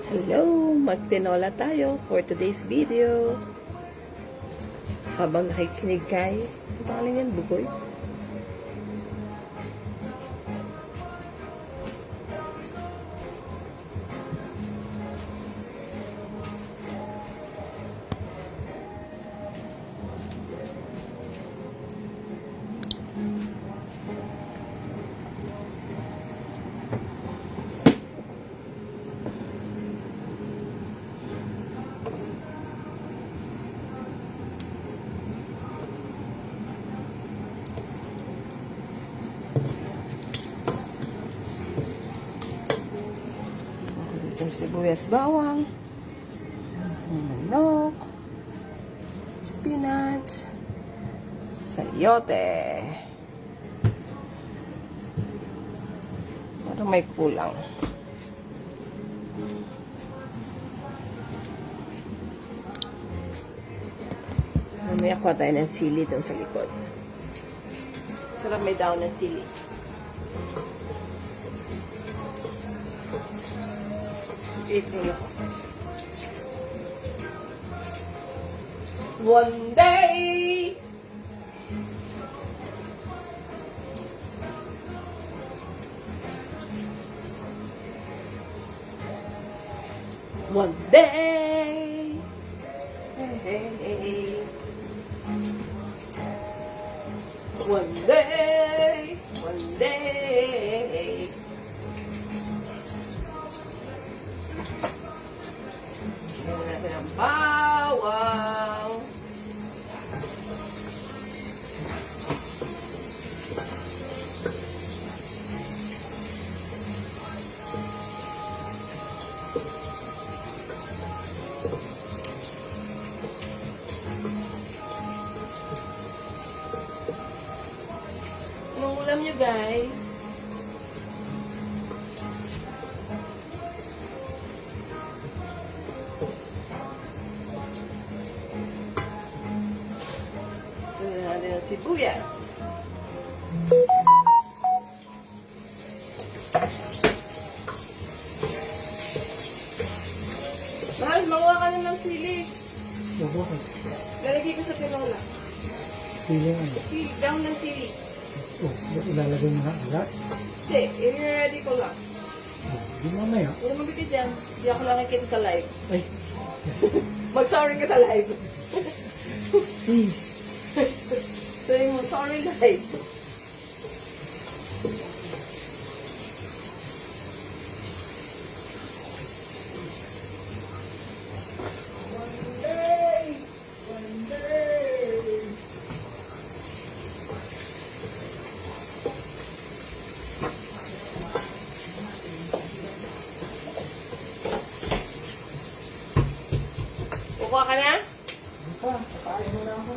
Hello! Magtinola tayo for today's video. Habang nakikinig kayo, ang pangalan yan, Bugoy? Itong sibuyas bawang, manok, spinach, sayote. Parang may kulang. Mamaya kuha tayo ng sili doon sa likod. Sarap may daon ng sili. One day, one day, hey, one day, one day. Lagyan natin ang bawang. Anong ulam nyo, guys? Sibuyas. Mahal, makuha ka na ng sili. Bakit? Lalagay ko sa tinola. Sili nga. Down ng sili. Oh, ba't ilalagay mo na agad? Hindi, i-ready ko lang. Oh, di mamaya. Huwag mo bigay dyan. Hindi ako lang nakikita sa live. Ay, Mag-sorry ka sa live. please. Sabi mo, sorry live. Kukuha ka na? Kakain mo na ako.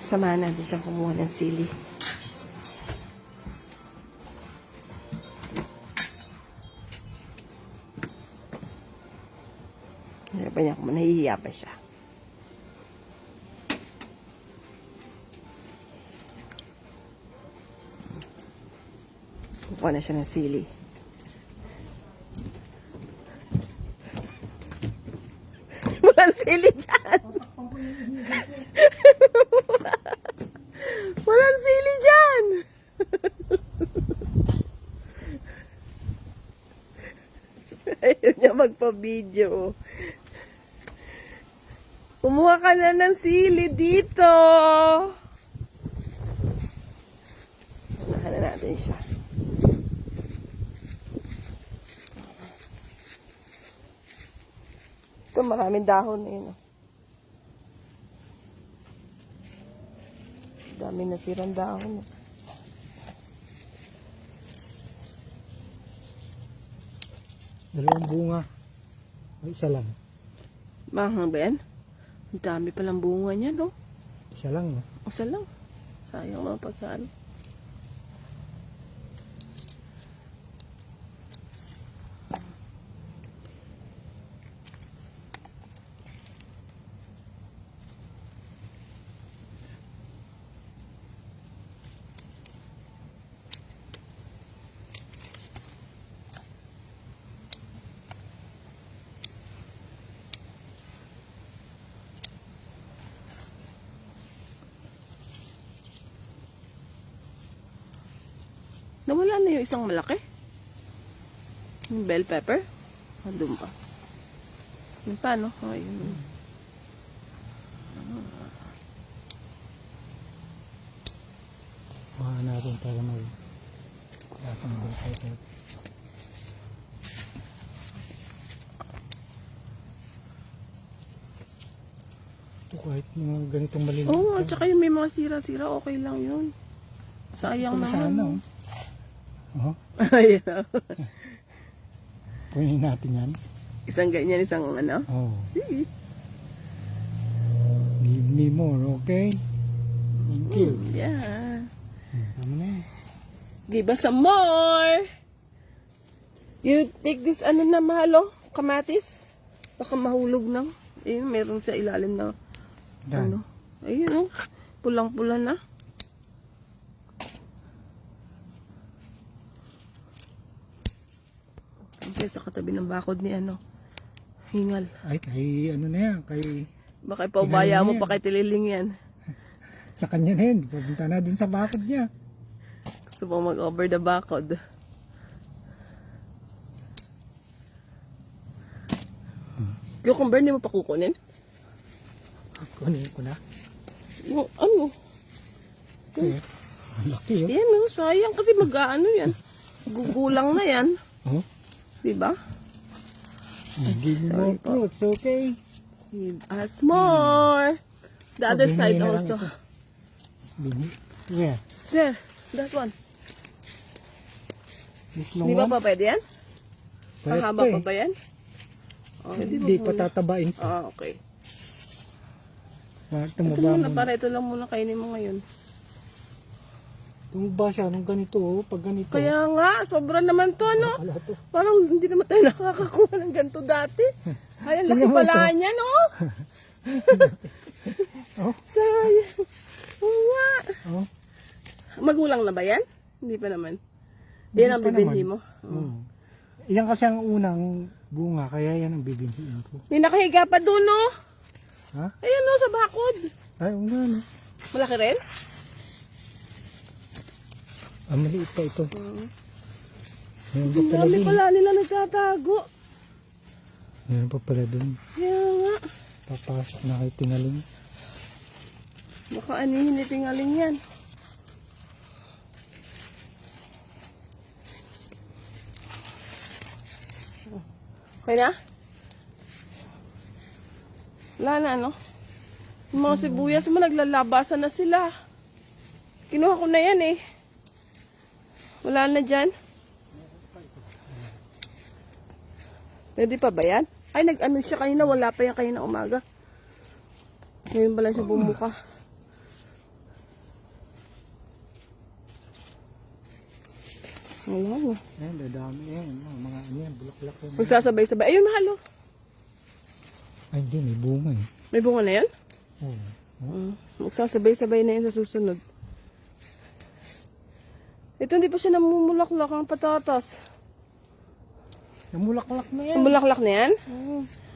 Samahan natin siyang kumuha ng sili. Hirapan niya kung nahihiya pa siya. Kukuha na siya ng sili. Walang sili dyan! Walang sili dyan! Ayaw niya magpa-video. Kumuha ka na ng sili dito. Unahan na natin siya. Ito, maraming dahon na yun. Dami nasirang dahon. Dalawang bunga. Ay, isa lang. Mahang ba yan? Ang dami palang bunga niya, no? Isa lang, no? Isa lang. Sayang mga pagkaan. Nawala na yung isang malaki. Yung bell pepper. Andun pa. Yung paano? Ayun. Baka natin para mag lasang bell pepper. Ito kahit mga ganitong maliliit. Oo, at saka yung may mga sira-sira, okay lang yun. Sayang Ito sana, naman. oh. Ayan. Kunin natin yan. Isang ganyan, isang ano. Oh. Sige. Give me more, okay? Thank you. Yeah. Tama na yan. Give us some more. You take this, ano na mahalo? Kamatis? Baka mahulog na. Ayun, meron sa ilalim na. Done. Ano? Ayun, oh. Pulang-pula na. Okay, sa katabi ng bakod ni ano. Hingal. Ay, kay ano na yan, kay Baka ipaubaya mo yan. pa kay Tililing yan. sa kanya na yun. Pupunta na dun sa bakod niya. Gusto pang mag-over the bakod. Cucumber, hindi mo pa kukunin? Kunin ko na. Yung ano? Okay. Ang laki yun. Yan oh, sayang kasi mag-ano yan. Gugulang na yan. Oh. Diba? Give me more fruits, okay? Give us more. The other Bini side na lang also. ito. Bini. Yeah. There, that one. This long Di ba one. pa pwede yan? Pwede Mahaba eh. pa ba yan? Oh, Hindi pa tatabain. Ah, okay. Ito Tumaba muna, mo. para ito lang muna kainin mo ngayon. Tumaba siya nung ganito, oh. Pag ganito. Kaya nga, sobra naman to, ano? Wala to. Parang hindi naman tayo nakakakuha ng ganito dati. Ay, ang laki Tingnan mo pala ito. niya, no? Oh. Sayang. Oo nga. Oh. Magulang na ba yan? Hindi pa naman. Yan ang pa bibinhi naman. mo. Oh. Yan kasi ang unang bunga, kaya yan ang bibinhiin ko. Hindi nakahiga pa doon, no? Ha? Ayan, no, sa bakod. Ay, oo nga, no. Malaki rin? Ah, maliit pa ito. Meron pa Ang pala dami dun. pala nila nagtatago. Meron pa pala dun. Kaya nga. Papasok na kay Tingaling. Baka anihin ni Tingaling yan. Okay na? Wala na, ano? Yung mga sibuyas mo, naglalabasan na sila. Kinuha ko na yan eh. Wala na dyan. Pwede pa ba yan? Ay, nag-ano siya kanina. Wala pa yan kanina umaga. Ngayon pala siya bumuka. Wala na. Ayan, dadami yan. Mga ano yan, bulak-bulak yan. Magsasabay-sabay. Ayun, mahalo. Ay, hindi, may bunga eh. May bunga na yan? Oo. Magsasabay-sabay na yan sa susunod. Ito, hindi pa siya namumulaklak ang patatas. Namulaklak na yan. Ang bulaklak na yan?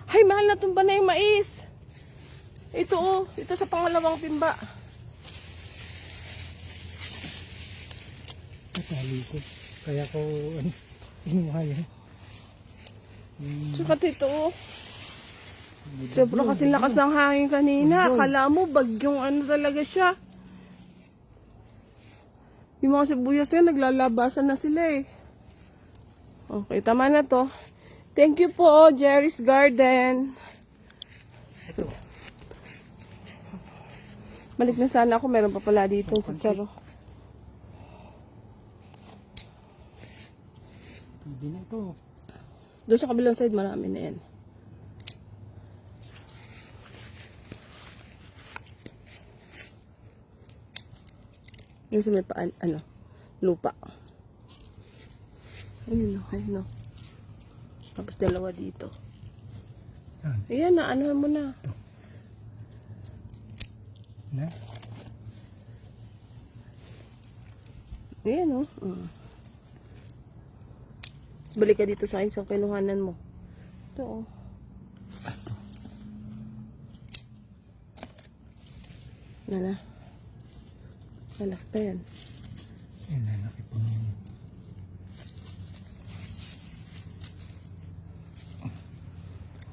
Ay, mahal na tumba na yung mais. Ito oh, ito sa pangalawang timba. Natali ko. Kaya ko, ano, inuha yan. Tsaka ito oh. Sobra kasi lakas ng hangin kanina. Akala mo bagyong ano talaga siya. Yung mga sibuyas nga naglalabasan na sila eh. Okay, tama na to. Thank you po, Jerry's Garden. Balik na sana ako. Meron pa pala dito yung chicharo. Hindi na ito. Doon sa kabilang side, marami na yan. Yung sa may paan, ano, lupa. Ayun o, ayun o. Tapos dalawa dito. Yan. Ayan na, ano mo na. Na? Ayan o. Balik ka dito sa akin sa kinuhanan mo. Ito o. Ito. Nala. Nalak pa yan. Yan, lalaki pa.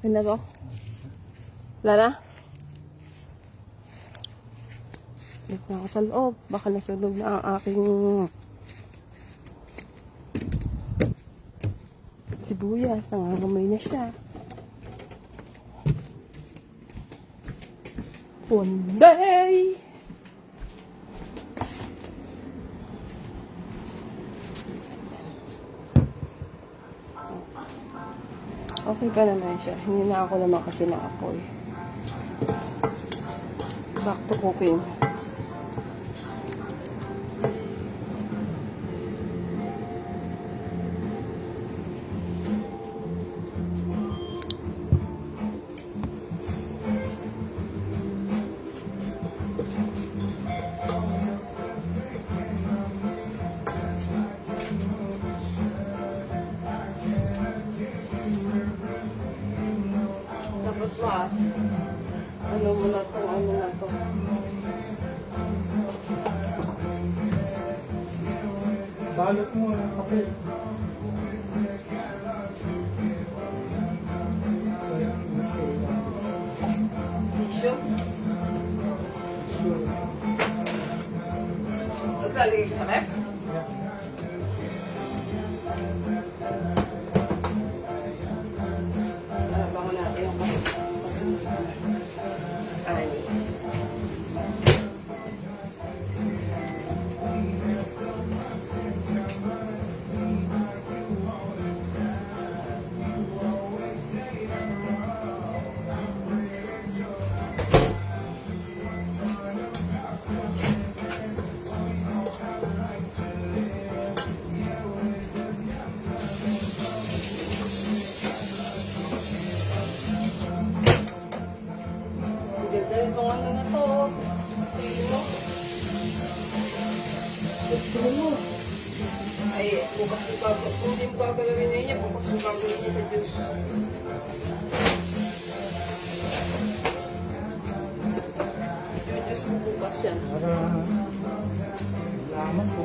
Ano na to? Wala na? Balik na ako sa loob. Baka nasunog na ang aking sibuyas. Nangangamoy na siya. One day! Okay pa naman siya. Hindi na ako naman kasi naapoy. Back to cooking. Tapos ba? Ano mo na to? Ano na to? Balot mo ng papel. Tissue? Tapos lalagay ko sa ref? Abangan natin yung pasunod na. Ani. Ganda itong ano na to. Tingin mo. Gusto mo. Ay, bukas mo gagawin. Kung hindi mo gagalawin na niya, bukas mo gagawin niya sa juice. Yung juice mo bukas yan. Para laman po.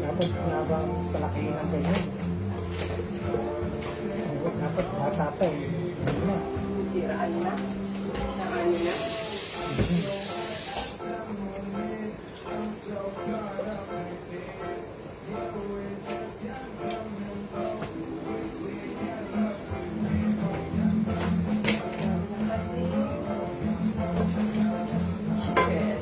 Dapat nga ba palakihin ang ganyan? Dapat bata pa eh. Ano na? Siraan na. Saan na. Chicken.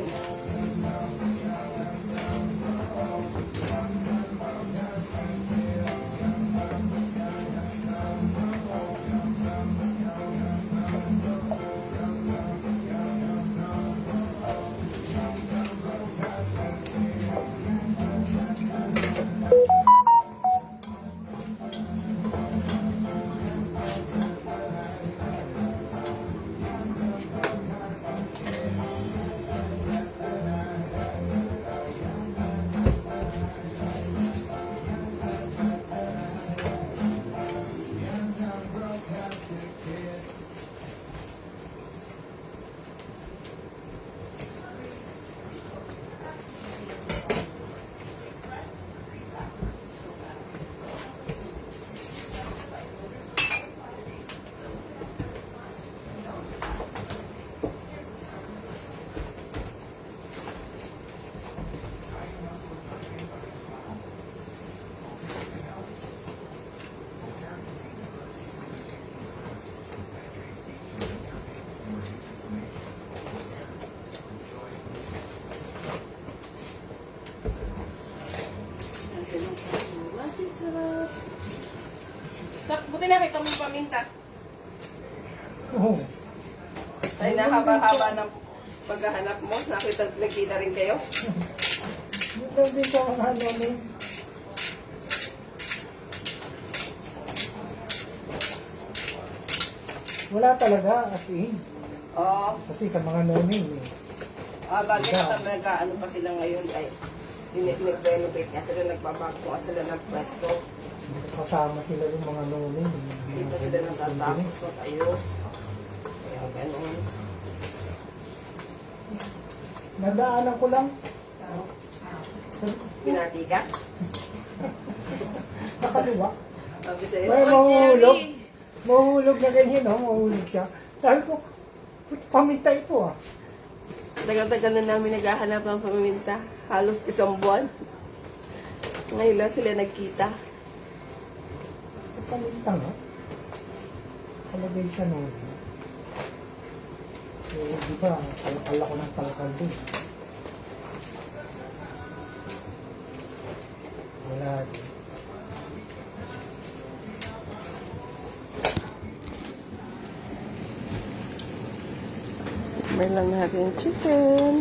Sarap. Sak, buti nakita mo yung paminta. Oo. Ay, nahaba-haba ng paghahanap mo. Nakita rin kayo. Hindi ko ang ano mo. Wala talaga as in. Oo. Kasi sa mga noning eh. Bagay na nag-ano pa sila ngayon ay nag-renovate nga sila, nagbabago nga sila ng pwesto. Kasama sila yung mga noning. Hindi pa sila natatapos mag-ayos. Kaya gano'n. Nadaanan ko lang. Pinati ka? Nakaliwa. Sabi sa'yo, May "Oh, mahuhulog. Jerry." Mahuhulog na ganyan, no? Mahuhulog siya. Sabi ko, "Puti, paminta ito ah." Tagal-tagal na namin naghahanap ng paminta. Halos isang buwan. Ngayon lang sila nagkita. Paminta nga. Kalagay sa nung. Di ba, talakal ako ng talakal din. Wala. Simmer lang natin yung chicken.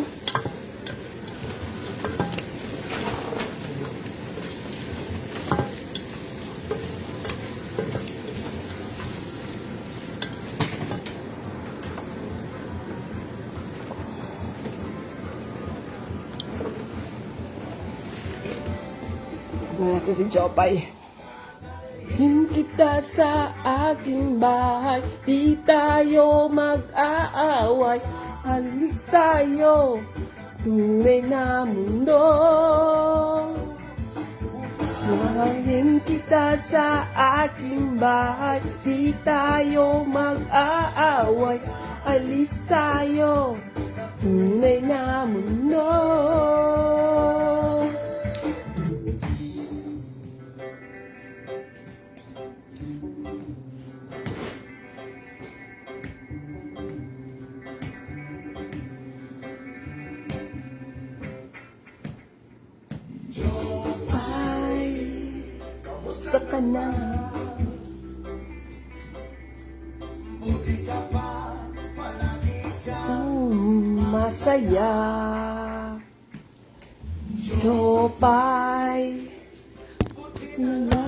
Tignan natin si Jopay. Hin kita sa aking bahay, di tayo mag-aaway. Alis tayo sa tunay na mundo. Mahalin kita sa aking bahay, di tayo mag-aaway. Alis tayo sa tunay na mundo. Ay, kamusta ka na? Masaya. Jopay na lang.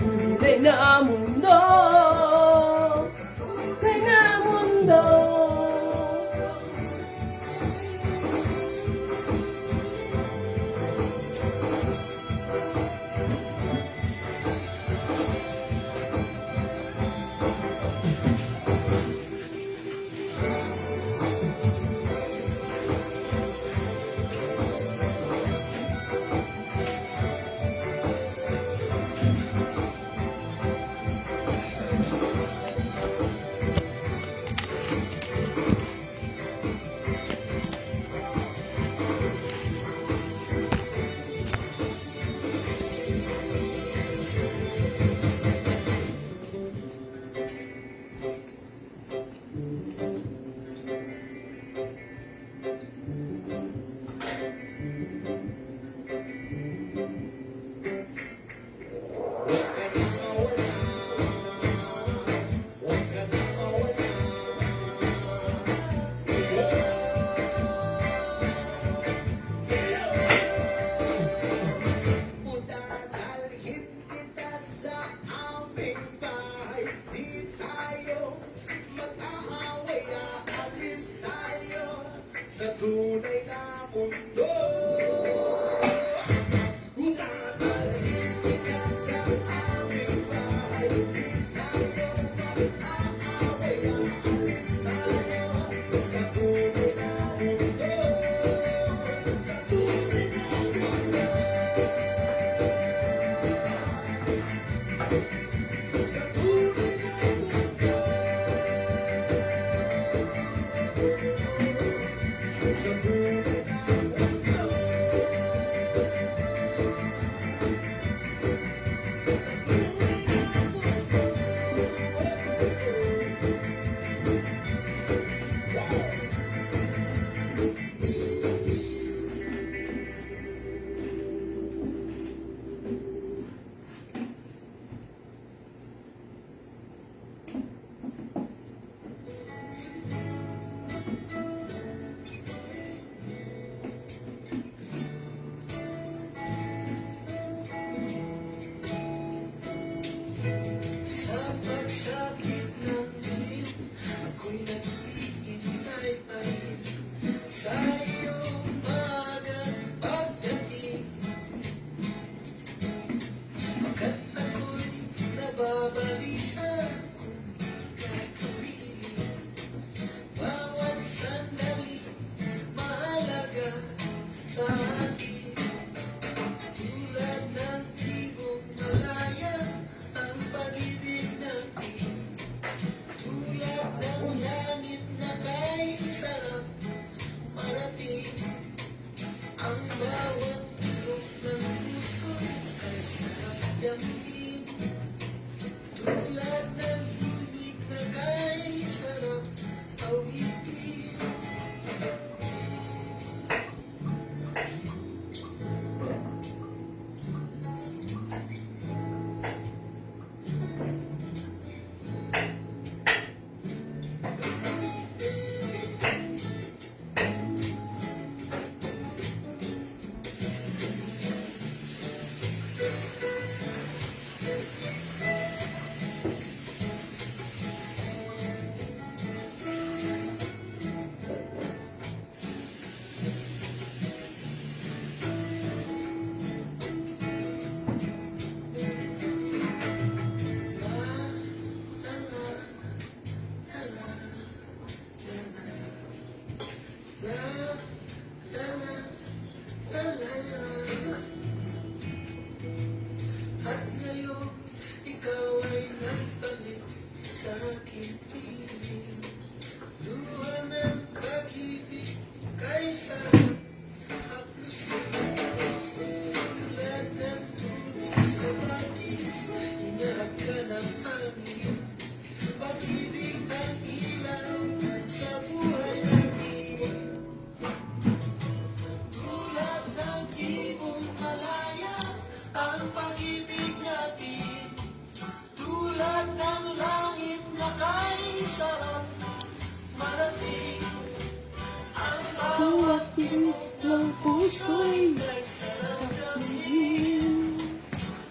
Tunay na mundo. Tunay na mundo. Tunay na mundo. Dadalhin kita sa aming bahay, di tayo mag-aaway, aalis tayo sa tunay na mundo. Sa tunay na mundo. Sa tunay na mundo. Sa tunay na mundo. isa kung gagawin. Bawat sandali mahalaga sa atin. Tulad ng tibong malaya ang pag-ibig natin. Tulad ng langit na kay sarap marating. Ang bawat tulog ng puso ay sarap damhin. Tulad ng himig na kay sarap awitin. At ngayon, ikaw ay nagbalik sa aking piling. Luha ng pag-ibig kay sarap haplusin. Tulad ng tubig sa batis, inahap ka ng hangin. Pag-ibig ang ilaw sa buhay natin. Tulad ng tibong malaya ang pag-ibig natin. Tulad ng langit na kay sarap marating. Ang bawat tibok ng puso'y may sarap damhin.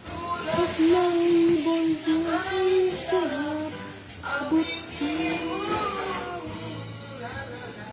Tulad ng